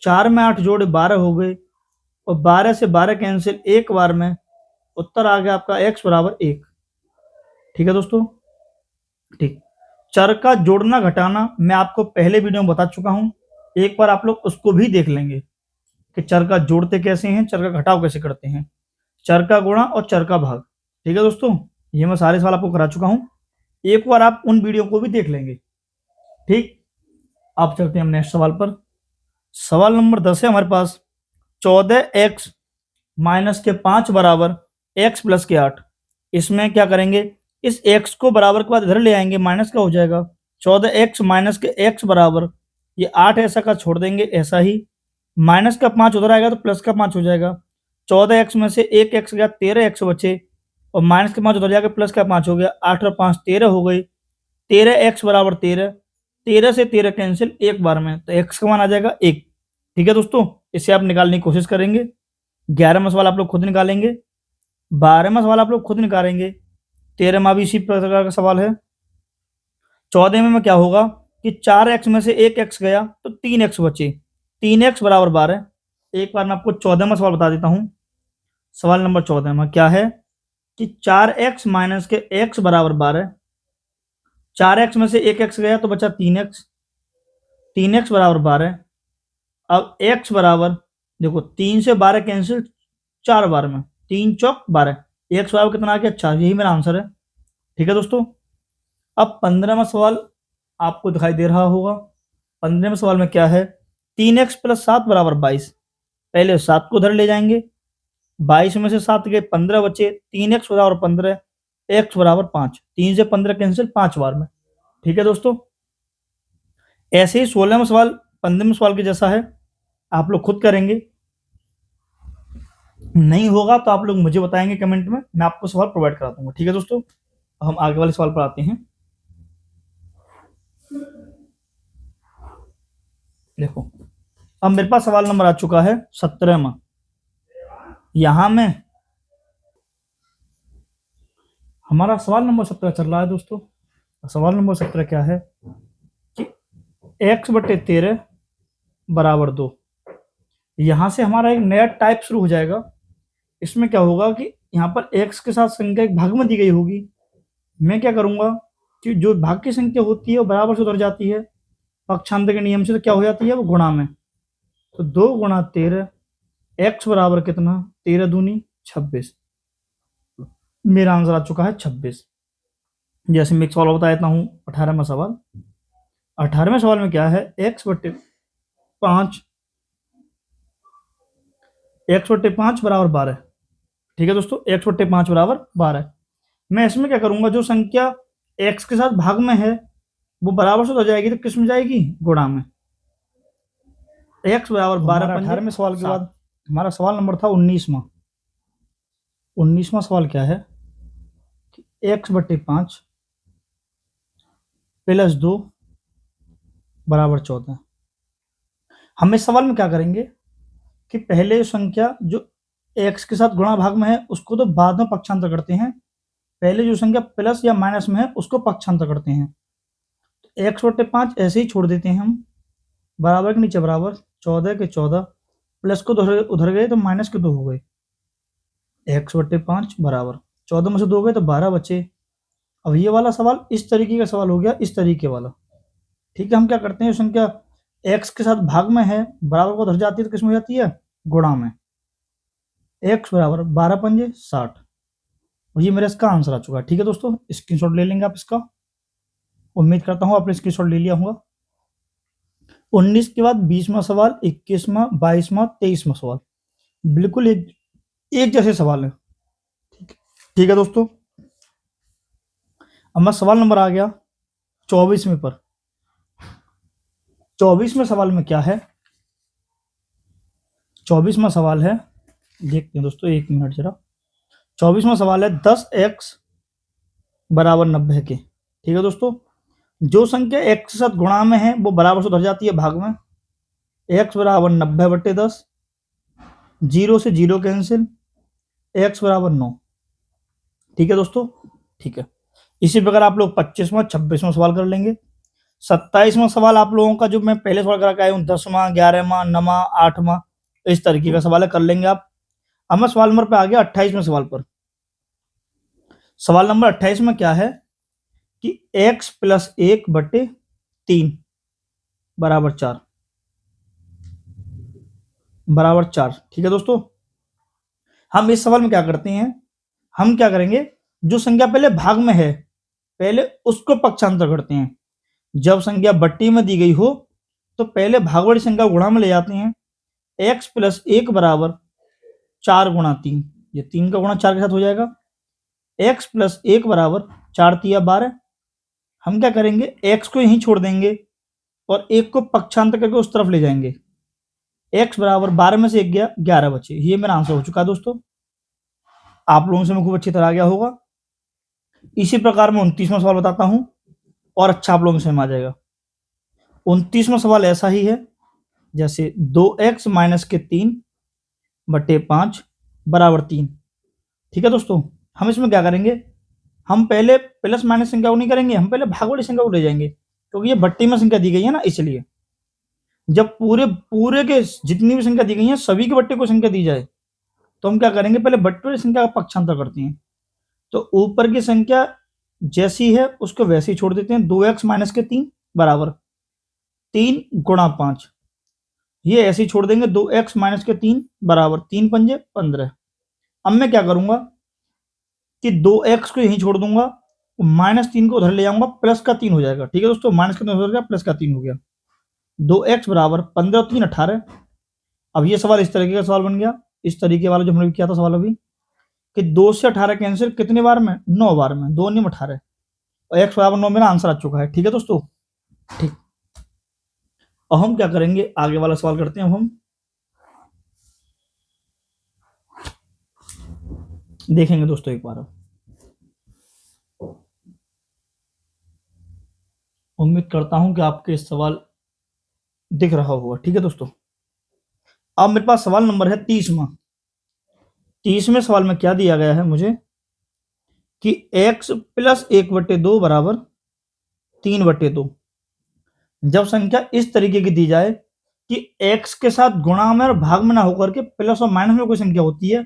4 में 8 जोड़े 12 हो गए, और 12 से 12 कैंसिल, एक बार में उत्तर आ गया आपका x बराबर 1। ठीक है दोस्तों, ठीक। चर का जोड़ना घटाना मैं आपको पहले वीडियो में बता चुका हूं, एक बार आप लोग उसको भी देख लेंगे कि चर का जोड़ते कैसे हैं, चर का घटाव कैसे करते हैं, चर का गुणा और चर का भाग। ठीक है दोस्तों, ये मैं सारे सवाल आपको करा चुका हूं, एक बार आप उन वीडियो को भी देख लेंगे। ठीक, आप चलते हैं हम नेक्स्ट सवाल पर। सवाल नंबर 10 है हमारे पास, 14x माइनस के 5 बराबर x प्लस के 8। इसमें क्या करेंगे, इस x को बराबर के बाद इधर ले आएंगे, माइनस का हो जाएगा, 14x माइनस के x बराबर, ये 8 ऐसा का छोड़ देंगे ऐसा ही, माइनस का 5 उधर आएगा तो प्लस का 5 हो जाएगा, 14x में से एक x गया, 13x बचे, और माइनस के 5 उधर जाकर प्लस का 5 हो गया, 8 और 5 13 हो गई, 13x बराबर 13, 13 से 13 कैंसिल एक बार में, तो x का मान आ जाएगा 1। ठीक है दोस्तों, इसे आप निकालने की कोशिश करेंगे। 11वां सवाल आप लोग खुद निकालेंगे, 12वां सवाल आप लोग खुद निकालेंगे, 13वां भी इसी प्रकार का सवाल है। 14 में क्या होगा कि 4x में से एक x गया तो 3x बचे, 3x बराबर 12। एक बार मैं आपको 14वां सवाल बता देता हूं। सवाल नंबर 14 में क्या है कि 4x माइनस के x बराबर 12, 4x में से एक x गया तो बचा 3x, 3x बराबर 12। अब x बराबर, देखो 3 से 12 कैंसिल 4 बार में, 3 चौक 12, x बराबर कितना आ गया 4, यही मेरा आंसर है। ठीक है दोस्तों, अब 15वां सवाल आपको दिखाई दे रहा होगा। 15वें सवाल में क्या है, 3x प्लस 7 बराबर 22। पहले 7 को उधर ले जाएंगे, 22 में से 7 गए 15 बचे, 3x बराबर 15, x बराबर 5, 3 से 15 कैंसिल 5 बार में। ठीक है दोस्तों, ऐसे ही 16वां सवाल 15वें सवाल के जैसा है, आप लोग खुद करेंगे, नहीं होगा तो आप लोग मुझे बताएंगे कमेंट में, मैं आपको सवाल प्रोवाइड करा दूंगा। ठीक है दोस्तों, हम आगे वाले सवाल पर आते हैं। देखो, अब मेरे पास सवाल नंबर आ चुका है 17वां। यहां में हमारा सवाल नंबर 17 चल रहा है दोस्तों। सवाल नंबर 17 क्या है कि x बटे 13 बराबर 2। यहां से हमारा एक नया टाइप शुरू हो जाएगा। इसमें क्या होगा कि यहाँ पर x के साथ संख्या एक भाग में दी गई होगी, मैं क्या करूंगा कि जो भाग की संख्या होती है वो बराबर से उधर जाती है, पक्षांतर के नियम से तो क्या हो जाती है वो गुणा में, तो 2 गुणा 13, x बराबर कितना 13 दूनी 26, मेरा आंसर आ चुका है 26। जैसे मैं एक सवाल बता देता हूँ, 18वां सवाल। 18वें सवाल में क्या है, x बटे 5, x बटे 5 बराबर 12। ठीक है दोस्तों, x बटे 5 बराबर 12। मैं इसमें क्या करूंगा, जो संख्या x के साथ भाग में है वो बराबर से हो जाएगी तो किस में जाएगी, गुणा में, x बराबर 12। 18वें सवाल के बाद हमारा सवाल नंबर था 19वां। 19वां सवाल क्या है कि x बटे 5 प्लस 2 बराबर 14। हम इस सवाल में क्या करेंगे कि पहले संख्या जो x के साथ गुणा भाग में है उसको तो बाद में पक्षांतर करते हैं, पहले जो संख्या प्लस या माइनस में है उसको पक्षांतर करते हैं। तो x बटे 5 ऐसे ही छोड़ देते हैं हम, बराबर के नीचे बराबर, 14 के 14, प्लस को उधर गए तो माइनस के 2 हो गए, x बटे 5 बराबर 14 में से 2 गए तो 12 बचे। अब ये वाला सवाल इस तरीके का सवाल हो गया, इस तरीके वाला। ठीक है, हम क्या करते हैं, संख्या x के साथ भाग में है बराबर को उधर जाती है तो किस में हो जाती है, गुणा में, x बराबर 12 पंजे 60, और ये मेरा इसका आंसर आ चुका है। ठीक है दोस्तों, स्क्रीनशॉट ले लेंगे आप इसका, उम्मीद करता हूँ आपने स्क्रीनशॉट ले लिया होगा। 19 के बाद 20वां सवाल, 21वां, 22वां, 23वां सवाल, बिल्कुल एक जैसे सवाल है। ठीक है दोस्तों, अब मैं सवाल नंबर आ गया 24वें पर। 24वें सवाल में क्या है? 24वां सवाल है, देखते हैं दोस्तों, 1 मिनट जरा। 24वां सवाल है 10x बराबर 90 के। ठीक है दोस्तों, जो संख्या x के साथ गुणा में है वो बराबर से उधर जाती है भाग में। x बराबर 90/10, 0 से 0 कैंसिल, x बराबर 9। ठीक है दोस्तों, ठीक है। इसी प्रकार आप लोग 25वां 26वां सवाल कर लेंगे। 27वां सवाल आप लोगों का जो मैं पहले सवाल करा के आया हूँ, 10वां 11वां 9वां 8वां, इस तरीके का सवाल है, कर लेंगे आप। अब मैं सवाल नंबर पे आ गया 28वें सवाल पर। सवाल नंबर 28 में क्या है कि x प्लस 1/3 बराबर 4 बराबर 4। ठीक है दोस्तों, हम इस सवाल में क्या करते हैं, हम क्या करेंगे, जो संख्या पहले भाग में है पहले उसको पक्षांतर करते हैं। जब संख्या बट्टी में दी गई हो तो पहले भाग वाली संख्या गुणा में ले जाते हैं। x प्लस 1 बराबर 4 गुणा 3, ये 3 का गुणा 4 के साथ हो जाएगा। x प्लस 1 बराबर 4 तिया 12। हम क्या करेंगे, x को यहीं छोड़ देंगे और 1 को पक्षांतर करके उस तरफ ले जाएंगे। x बराबर 12 में से 1 गया 11 बचे। ये मेरा आंसर हो चुका है दोस्तों, आप लोगों से मैं खूब अच्छी तरह आ गया होगा। इसी प्रकार मैं 29वां सवाल बताता हूं और अच्छा आप लोगों से समझ आ जाएगा। 29वां सवाल ऐसा ही है जैसे 2x माइनस के 3/5 बराबर 3। ठीक है दोस्तों, हम इसमें क्या करेंगे, हम पहले प्लस माइनस संख्या को नहीं करेंगे, हम पहले भाग वाली संख्या को ले जाएंगे, क्योंकि ये भट्टी में संख्या दी गई है ना, इसलिए जब पूरे पूरे के जितनी भी संख्या दी गई है सभी के बट्टे को संख्या दी जाए तो हम क्या करेंगे, पहले बट्टे वाली संख्या का पक्षांतर करते हैं। तो ऊपर की संख्या जैसी है उसको वैसे ही छोड़ देते हैं। 2x माइनस के 3 बराबर 3 गुणा 5, ये ऐसे ही छोड़ देंगे। 2x माइनस के 3 बराबर 3 पंजे 15। अब मैं क्या करूंगा कि 2x को यहीं छोड़ दूंगा, -3 को उधर ले जाऊंगा, प्लस का 3 हो जाएगा। ठीक है दोस्तों, माइनस का 3 हो गया, प्लस का 3 हो गया। 2x बराबर 15 और 3 18। अब ये सवाल इस तरीके का सवाल बन गया, इस तरीके वाला जो हमने किया था सवाल अभी, कि 2 से 18 कैंसिल कितने बार में, 9 बार में, 2 9 18 और x बराबर 9 मेरा आंसर आ चुका है। ठीक है दोस्तों, ठीक। अब हम क्या करेंगे, आगे वाला सवाल करते हैं। अब हम देखेंगे दोस्तों एक बार, उम्मीद करता हूं कि आपके सवाल दिख रहा होगा। ठीक है दोस्तों, अब मेरे पास सवाल नंबर है 30वां। 30वें सवाल में क्या दिया गया है मुझे कि x प्लस 1/2 बराबर 3/2। जब संख्या इस तरीके की दी जाए कि x के साथ गुणा में और भाग में ना होकर के प्लस और माइनस में कोई संख्या होती है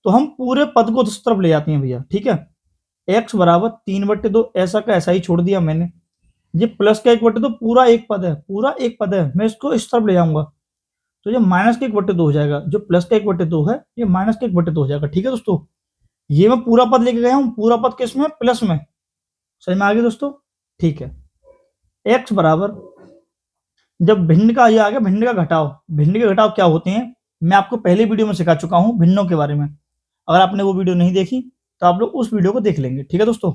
तो हम पूरे पद को इस तरफ ले जाते हैं भैया। ठीक है, x बराबर 3/2, ऐसा का ऐसा ही छोड़ दिया मैंने। ये प्लस का 1/2 पूरा एक पद है, पूरा एक पद है, मैं इसको इस तरफ ले जाऊंगा तो ये माइनस का 1/2 हो जाएगा। जो प्लस का 1/2 है ये माइनस का 1/2 हो जाएगा। ठीक है दोस्तों, ये मैं पूरा पद लेके गया हूं, पूरा पद किस में, प्लस में। सही में आ गया दोस्तों, ठीक है। x बराबर, जब भिन्न का ये आ गया, भिन्न का घटाव, भिन्न के घटाव क्या होते हैं मैं आपको पहले वीडियो में सिखा चुका हूं भिन्नों के बारे में। अगर आपने वो वीडियो नहीं देखी तो आप लोग उस वीडियो को देख लेंगे। ठीक है दोस्तों,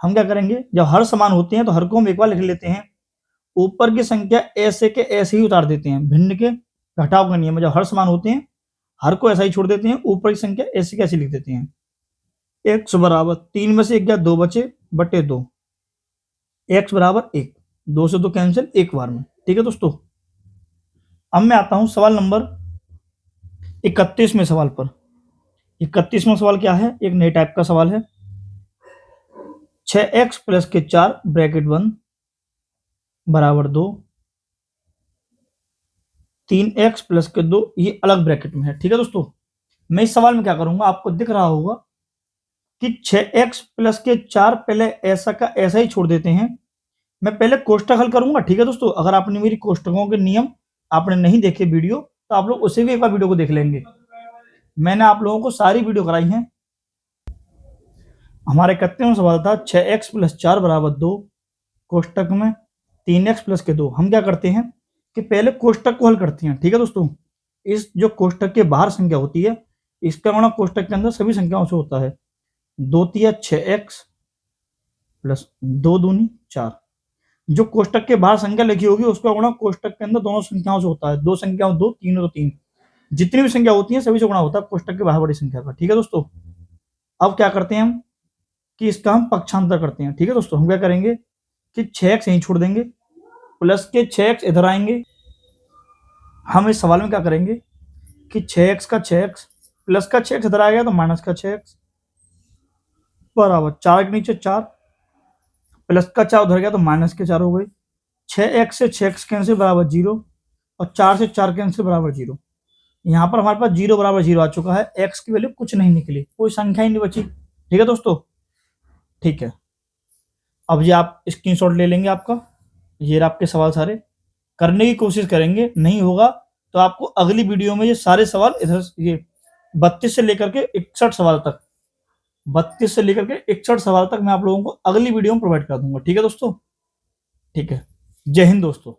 हम क्या करेंगे, जब हर समान होते हैं तो हर को हम एक बार लिख लेते हैं, ऊपर की संख्या ऐसे के ऐसे ही उतार देते हैं। भिन्न के घटाव का नियम है, जब हर समान होते हैं हर को ऐसा ही छोड़ देते हैं, ऊपर की संख्या ऐसे कैसे लिख देते हैं। x बराबर 3 में से 1 गया 2 बचे बटे 2, x बराबर 1, 2 से 2 कैंसिल एक बार में। ठीक है दोस्तों, अब मैं आता हूं सवाल नंबर 31वें सवाल पर। 31वां सवाल क्या है, एक नए टाइप का सवाल है। 6x प्लस के 4 ब्रैकेट 1 बराबर 2, 3x प्लस के 2 ये अलग ब्रैकेट में है। ठीक है दोस्तों, मैं इस सवाल में क्या करूंगा, आपको दिख रहा होगा कि 6x प्लस के 4 पहले ऐसा का ऐसा ही छोड़ देते हैं। मैं पहले कोष्टक हल करूंगा। ठीक है दोस्तों, अगर आपने मेरी कोष्टकों के नियम आपने नहीं देखे वीडियो तो आप लोग उसे भी एक बार वीडियो को देख लेंगे। मैंने आप लोगों को सारी वीडियो कराई हैं। हमारे 31वां सवाल था 6x प्लस 4 बराबर 2, कोष्टक में 3x प्लस के 2। हम क्या करते हैं कि पहले कोष्टक को हल करते हैं। ठीक है दोस्तों, इस जो कोष्टक के बाहर संख्या होती है इसका गुणा कोष्टक के अंदर सभी संख्याओं से होता है। 2 तिया 6x प्लस 2 दूनी 4। जो कोष्टक के बाहर संख्या लिखी होगी उसका गुणा कोष्टक के अंदर दोनों संख्याओं से होता है। दो संख्याओं 2, तीन तो 3, जितनी भी संख्या होती है सभी से गुणा होता है कोष्टक के बाहर बड़ी संख्या का। ठीक है दोस्तों, अब क्या करते हैं हम कि इसका हम पक्षांतर करते हैं। ठीक है दोस्तों, हम क्या करेंगे कि 6x यहीं छोड़ देंगे, प्लस के 6x इधर आएंगे। हम इस सवाल में क्या करेंगे कि 6x का 6x प्लस का 6x इधर आ गया तो माइनस का 6x बराबर 4 के नीचे 4, प्लस का 4 उधर गया तो माइनस के 4 हो गई। 6x से 6x कैंसिल बराबर 0 और 4 से 4 कैंसिल बराबर 0। यहाँ पर हमारे पास 0 बराबर 0 आ चुका है, x की वैल्यू कुछ नहीं निकली, कोई संख्या ही नहीं बची। ठीक है दोस्तों, ठीक है। अब ये आप स्क्रीनशॉट ले लेंगे आपका, ये आपके सवाल सारे करने की कोशिश करेंगे, नहीं होगा तो आपको अगली वीडियो में ये सारे सवाल इधर ये 32 से लेकर के 61 सवाल तक 32 से लेकर के 61 सवाल तक मैं आप लोगों को अगली वीडियो में प्रोवाइड कर दूंगा। ठीक है दोस्तों, ठीक है। जय हिंद दोस्तों।